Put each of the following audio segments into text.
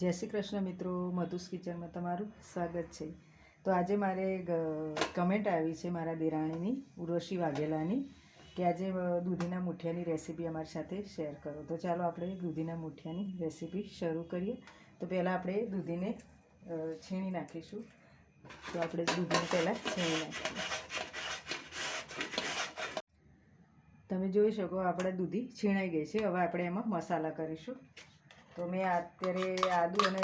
જય શ્રી કૃષ્ણ મિત્રો, મધુસ કિચનમાં તમારું સ્વાગત છે. તો આજે મારે કમેન્ટ આવી છે મારા દેરાણીની, ઉર્વશી વાઘેલાની, કે આજે દૂધીના મૂઠિયાની રેસીપી અમારી સાથે શેર કરો. તો ચાલો આપણે દૂધીના મૂઠિયાની રેસીપી શરૂ કરીએ. તો પહેલાં આપણે દૂધીને છીણી નાખીશું. તો આપણે દૂધીને પહેલાં છીણી નાખીએ. તમે જોઈ શકો આપણે દૂધી છીણાઈ ગઈ છે. હવે આપણે એમાં મસાલા કરીશું. તો મેં અત્યારે આદું અને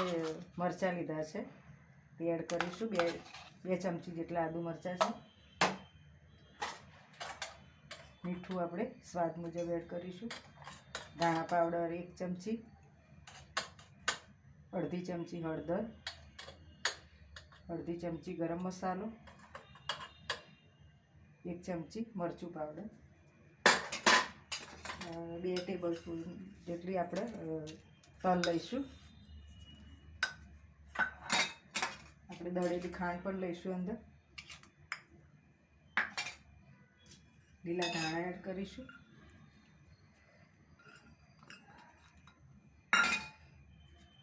મરચાં લીધા છે, તે એડ કરીશું. બે ચમચી જેટલા આદુ મરચાં છે. મીઠું આપણે સ્વાદ મુજબ એડ કરીશું. ધાણા પાવડર 1 ચમચી, અડધી ચમચી હળદર, અડધી ચમચી ગરમ મસાલો, 1 ચમચી મરચું પાવડર, 2 ટેબલ સ્પૂન જેટલી આપણે તલ લઈશું. આપણે દળેલી ખાંડ પણ લઈશું અંદર. લીલા ધાણા એડ કરીશું.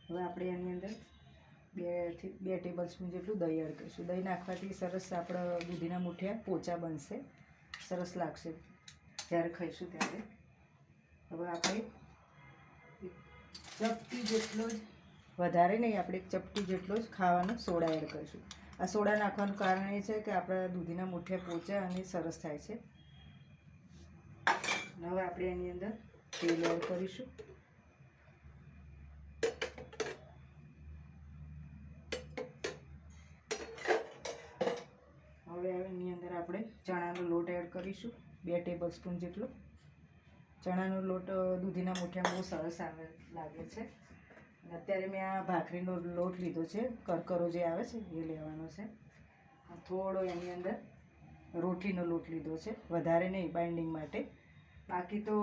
હવે આપણે એની અંદર 2 ટેબલ સ્પૂન જેટલું દહીં એડ કરીશું. દહીં નાખવાથી સરસ આપણા દૂધીના મૂઠિયા પોચા બનશે, સરસ લાગશે જ્યારે ખાઈશું ત્યારે. હવે આપણે ચપટી જેટલો જ, વધારે નહીં, આપણે 1 ચપટી જેટલો જ ખાવાનો સોડા એડ કરીશું. આ સોડા નાખવાનું કારણ એ છે કે આપણા દૂધીના મૂઠિયા પોચા અને સરસ થાય છે. હવે આપણે એની અંદર તેલ એડ કરીશું. હવે એની અંદર આપણે ચણાનો લોટ એડ કરીશું, 2 ટેબલ સ્પૂન જેટલો. ચણાનો લોટ દૂધીના મૂઠિયા બહુ સરસ લાગે છે. અને અત્યારે મેં આ ભાખરીનો લોટ લીધો છે, કરકરો જે આવે છે એ લેવાનો છે. થોડો એની અંદર રોટલીનો લોટ લીધો છે, વધારે નહીં બાઇન્ડિંગ માટે. બાકી તો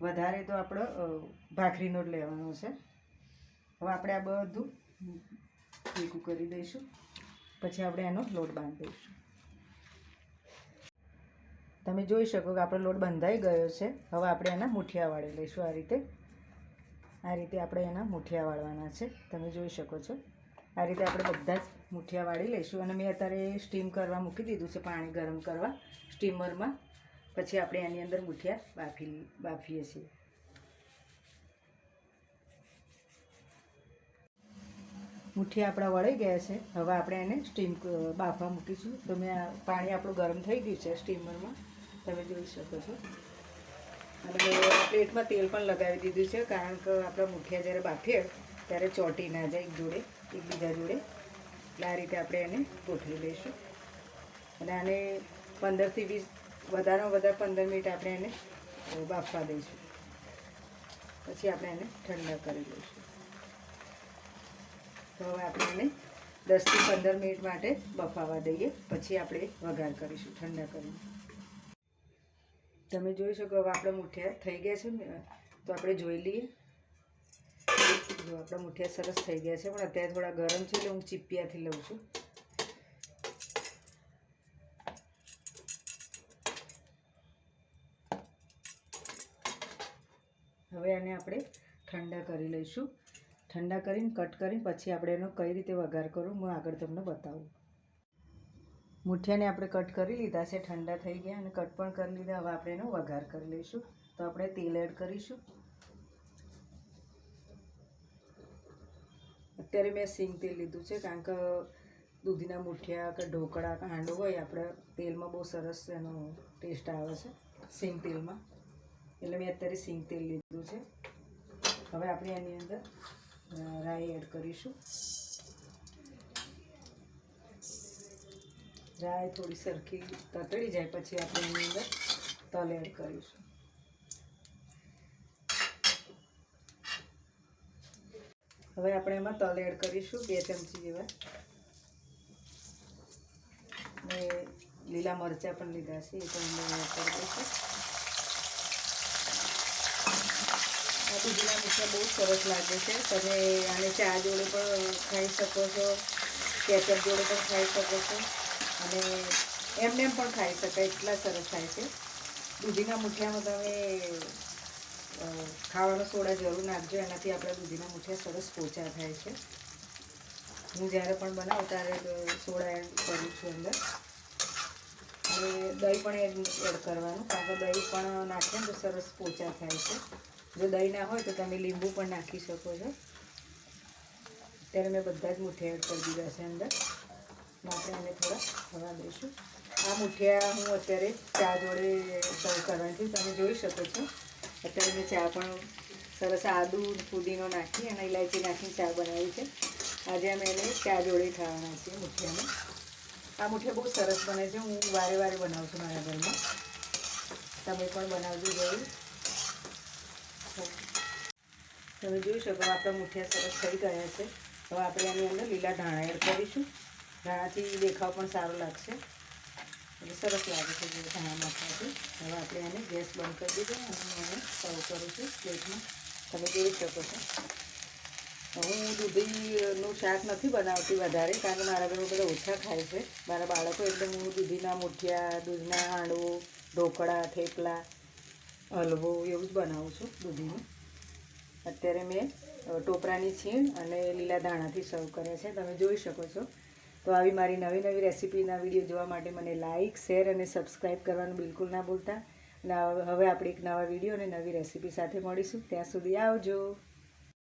વધારે તો આપણે ભાખરીનો જ લેવાનો છે. હવે આપણે આ બધું ભેગું કરી દઈશું, પછી આપણે એનો લોટ બાંધી દઈશું. તમે જોઈ શકો કે આપણો લોટ બંધાઈ ગયો છે. હવે આપણે એના મૂઠિયા વાળી લઈશું. આ રીતે આપણે એના મૂઠિયા વાળવાના છે. તમે જોઈ શકો છો આ રીતે આપણે બધા જ મૂઠિયા વાળી લઈશું. અને મેં અત્યારે સ્ટીમ કરવા મૂકી દીધું છે, પાણી ગરમ કરવા સ્ટીમરમાં. પછી આપણે એની અંદર મૂઠિયા બાફીએ છીએ. મૂઠિયા આપણા વળી ગયા છે. હવે આપણે એને સ્ટીમ બાફવા મૂકીશું. તો મેં પાણી આપણું ગરમ થઈ ગયું છે સ્ટીમરમાં, તમે જોઈ શકો છો. અને પ્લેટમાં તેલ પણ લગાવી દીધું છે, કારણ કે આપણા મૂઠિયા જ્યારે બાફીએ ત્યારે ચોંટી ના જાય એકબીજા જોડે. એટલે આ રીતે આપણે એને ગોઠવી લઈશું. અને આને 15 થી 20, વધારેમાં વધારે 15 મિનિટ આપણે એને બાફવા દઈશું. પછી આપણે એને ઠંડા કરી લઈશું. તો હવે આપણે એને 10 થી 15 મિનિટ માટે બફાવા દઈએ. પછી આપણે વઘાર કરીશું ઠંડા કરીને. તમે જોઈ શકો હવે આપણા મૂઠિયા થઈ ગયા છે. તો આપણે જોઈ લઈએ. જો આપણા મૂઠિયા સરસ થઈ ગયા છે, પણ અત્યારે થોડા ગરમ છે એટલે હું ચીપિયાથી લઉં છું. હવે આને આપણે ઠંડા કરી લઈશું. ઠંડા કરીને કટ કરીને પછી આપણે એનો કઈ રીતે વઘાર કરું હું આગળ તમને બતાવું. મૂઠિયાને આપણે કટ કરી લીધા છે, ઠંડા થઈ ગયા અને કટ પણ કરી લીધા. હવે આપણે એનો વઘાર કરી લઈશું. તો આપણે તેલ એડ કરીશું. અત્યારે મેં સિંગ તેલ લીધું છે, કારણ કે દૂધીના મૂઠિયા કે ઢોકળા કે હાંડો હોય આપણે તેલમાં બહુ સરસ એનો ટેસ્ટ આવે છે સિંગ તેલમાં. એટલે મેં અત્યારે સિંગ તેલ લીધું છે. હવે આપણે એની અંદર રાઈ એડ કરીશું. રાઈ થોડી સરખી તતડી જાય પછી આપણે એની અંદર તલ એડ કરીશું. હવે આપણે એમાં તલ એડ કરીશું, 2 ચમચી જેવા. ને લીલા મરચાં પણ લીધા છે, એ પણ એડ કરી દઈશું. આ દૂધીના મૂઠિયા બહુ સરસ લાગે છે. તમે આને ચા જોડે પણ ખાઈ શકો છો, કેચઅપ જોડે પણ ખાઈ શકો છો, અને એમને પણ ખાઈ શકાય, એટલા સરસ થાય છે. દૂધીના મૂઠિયામાં તમે ખાવાનો સોડા જરૂર નાખજો, એનાથી આપણા દૂધીના મૂઠિયા સરસ પોચા થાય છે. હું જ્યારે પણ બનાવું ત્યારે સોડા એડ કરું છું અંદર. અને દહીં પણ એડ કરવાનું, કારણ કે દહીં પણ નાખીએ ને તો સરસ પોચા થાય છે. જો દહીં ના હોય તો તમે લીંબુ પણ નાખી શકો છો. અત્યારે મેં બધા જ મૂઠિયા એડ કરી દીધા છે અંદર. આપણે એને થોડા થવા દઈશું. આ મૂઠિયા હું અત્યારે ચા જોડે સર્વ કરવાની છું. તમે જોઈ શકો છો અત્યારે મેં ચા પણ સરસ આદુ ફુદીનો નાખી અને ઇલાયચી નાખીને ચા બનાવી છે. આજે અમે એને ચા જોડે ખાવાના છીએ મૂઠિયાને. આ મૂઠિયા બહુ સરસ બને છે. હું વારે વારે બનાવું છું મારા ઘરમાં. તમે પણ બનાવજો જરૂર. તમે જોઈ શકો આપણા મૂઠિયા સરસ થઈ ગયા છે. હવે આપણે આની અંદર લીલા ધાણા એડ કરીશું. ધાણાથી દેખાવ પણ સારો લાગશે, એટલે સરસ લાગે છે ધાણા નાખવાથી. હવે આપણે એને ગેસ બંધ કરી દીધો અને હું એને સર્વ કરું છું પ્લેટમાં. તમે જોઈ શકો છો. હું દૂધીનું શાક નથી બનાવતી વધારે, કારણ કે મારા ઘરમાં બધા ઓછા ખાય છે મારા બાળકો, એટલે હું દૂધીના મૂઠિયા, દૂધના હાંડવો, ઢોકળા, થેપલા, હલવો એવું જ બનાવું છું દૂધીનું. અત્યારે મેં ટોપરાની છીણ અને લીલા ધાણાથી સર્વ કરે છે, તમે જોઈ શકો છો. તો આવી મારી નવી નવી રેસીપીના વિડીયો જોવા માટે મને લાઇક, શેર અને સબસ્ક્રાઈબ કરવાનું બિલકુલ ના ભૂલતા. અને હવે આપણે એક નવા વિડીયો અને નવી રેસીપી સાથે મળીશું. ત્યાં સુધી આવજો.